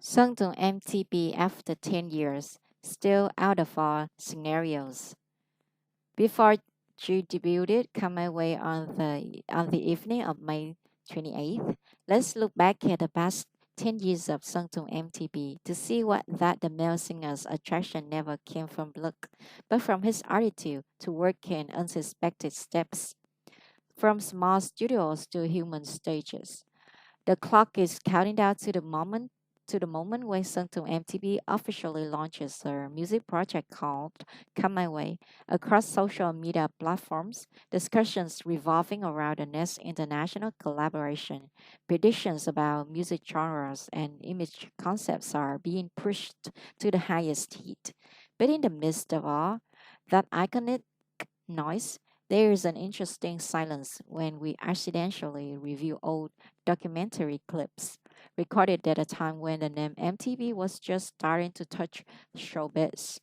Sung to MTB after 10 years, still out of our scenarios. Before she debuted Come My Way on the evening of May 28th, let's look back at the past 10 years of Sung to MTB to see what that the male singer's attraction never came from look, but from his attitude to work in unsuspected steps. From small studios to human stages. The clock is counting down to the moment when Sungtung MTV officially launches their music project called Come My Way across social media platforms. Discussions revolving around the next international collaboration, predictions about music genres, and image concepts are being pushed to the highest heat. But in the midst of all that iconic noise, there is an interesting silence when we accidentally review old documentary clips recorded at a time when the name MTV was just starting to touch showbiz.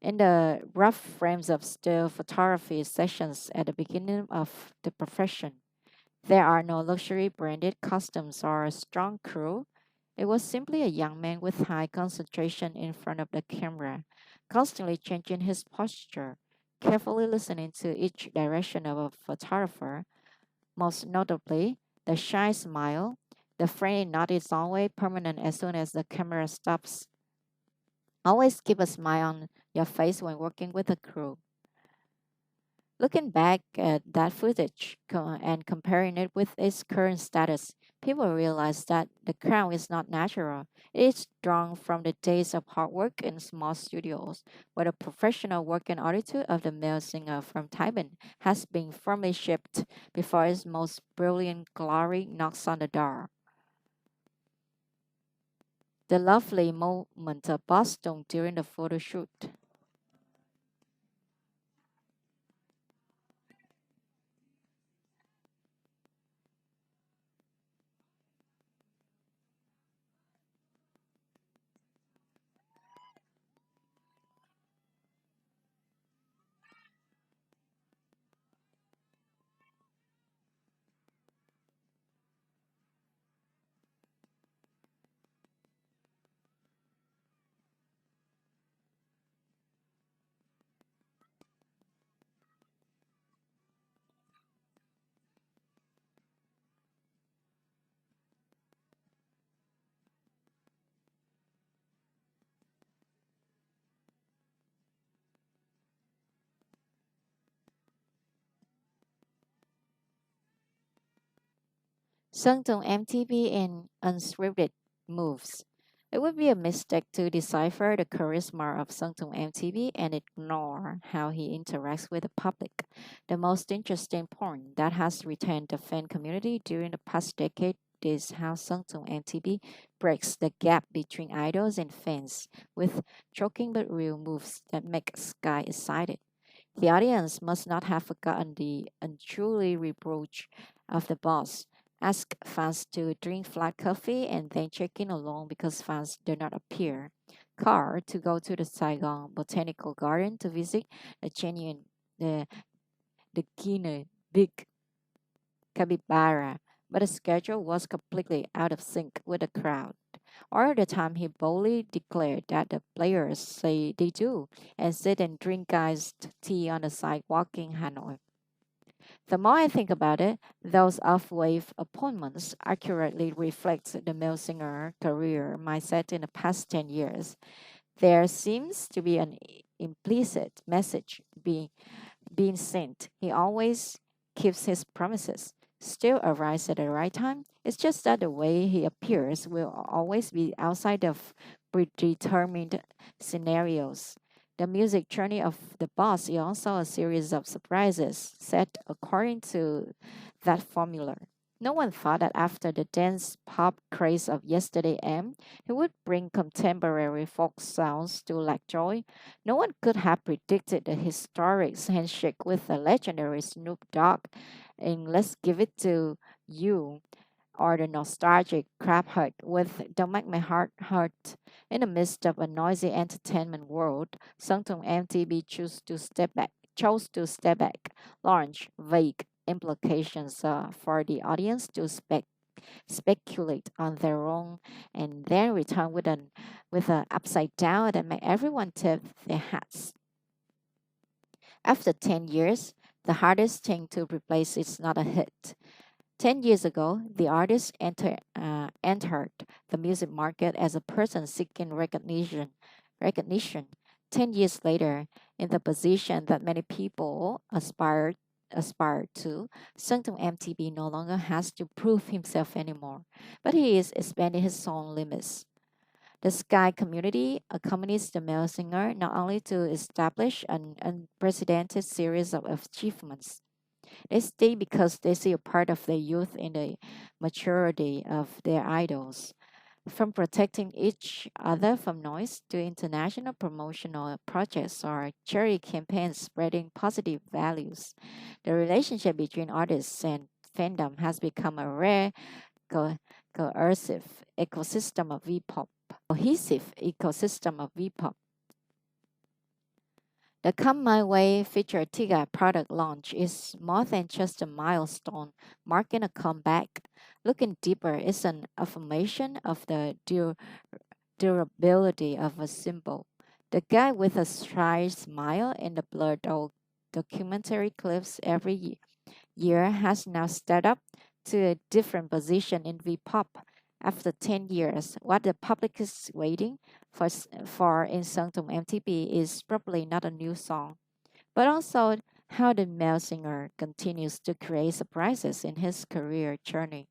In the rough frames of still photography sessions at the beginning of the profession, there are no luxury branded costumes or a strong crew. It was simply a young man with high concentration in front of the camera, constantly changing his posture, carefully listening to each direction of a photographer, most notably the shy smile, the friendly nod is always permanent as soon as the camera stops. Always keep a smile on your face when working with a crew. Looking back at that footage and comparing it with its current status, people realize that the crown is not natural. It is drawn from the days of hard work in small studios, where the professional working attitude of the male singer from Taiwan has been firmly shaped before its most brilliant glory knocks on the door. The lovely moment of Boston during the photo shoot. Sung to MTV in unscripted moves. It would be a mistake to decipher the charisma of Sung to MTV and ignore how he interacts with the public. The most interesting point that has retained the fan community during the past decade is how Sung to MTV breaks the gap between idols and fans with choking but real moves that make Sky excited. The audience must not have forgotten the unruly reproach of the boss. Ask fans to drink flat coffee and then check in alone because fans do not appear. Car to go to the Saigon Botanical Garden to visit the genuine the the Guinea big capybara, but the schedule was completely out of sync with the crowd. Or the time he boldly declared that the players say they do and sit and drink iced tea on the sidewalk in Hanoi. The more I think about it, those off-wave appointments accurately reflect the male singer career mindset in the past 10 years. There seems to be an implicit message being sent. He always keeps his promises, still arrives at the right time. It's just that the way he appears will always be outside of predetermined scenarios. The music journey of the boss is also a series of surprises set according to that formula. No one thought that after the dance pop craze of Yesterday M, he would bring contemporary folk sounds to Lackjoy. No one could have predicted the historic handshake with the legendary Snoop Dogg in Let's Give It to You, or the nostalgic crab hug with Don't Make My Heart Hurt. In the midst of a noisy entertainment world, Sangtung MTV chose to step back, launch vague implications for the audience to speculate on their own, and then return with an upside down that make everyone tip their hats. After 10 years, the hardest thing to replace is not a hit. 10 years ago, the artist entered the music market as a person seeking recognition. 10 years later, in the position that many people aspire to, Sung MTB no longer has to prove himself anymore, but he is expanding his own limits. The Sky community accompanies the male singer not only to establish an unprecedented series of achievements. They stay because they see a part of their youth in the maturity of their idols. From protecting each other from noise to international promotional projects or charity campaigns spreading positive values, the relationship between artists and fandom has become a rare, cohesive ecosystem of V-pop. The Come My Way feature Tiga product launch is more than just a milestone marking a comeback. Looking deeper, it's an affirmation of the durability of a symbol. The guy with a shy smile in the blurred documentary clips every year has now stepped up to a different position in V-pop. After 10 years, what the public is waiting for in Sangtum MTP is probably not a new song, but also how the male singer continues to create surprises in his career journey.